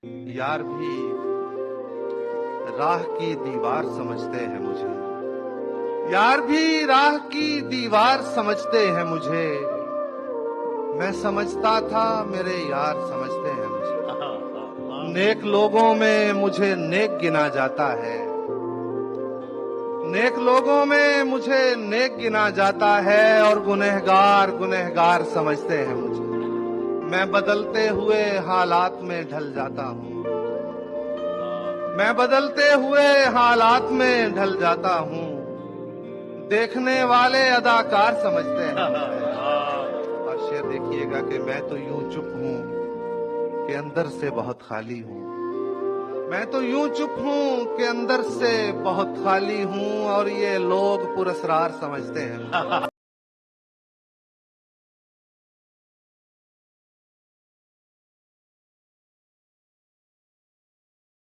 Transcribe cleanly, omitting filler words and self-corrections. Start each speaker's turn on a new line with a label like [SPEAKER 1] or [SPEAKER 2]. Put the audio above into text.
[SPEAKER 1] यार भी राह की दीवार समझते हैं मुझे। यार भी राह की दीवार समझते हैं मुझे। मैं समझता था मेरे यार समझते हैं मुझे। नेक लोगों में मुझे नेक गिना जाता है। नेक लोगों में मुझे नेक गिना जाता है और गुनहगार गुनहगार समझते हैं मुझे। मैं बदलते हुए हालात में ढल जाता हूँ। मैं बदलते हुए हालात में ढल जाता हूँ। देखने वाले अदाकार समझते हैं मुझे। और शेर देखिएगा कि मैं तो यूं चुप हूँ कि अंदर से बहुत खाली हूँ। मैं तो यूं चुप हूँ कि अंदर से बहुत खाली हूँ और ये लोग पुरस्कार समझते हैं।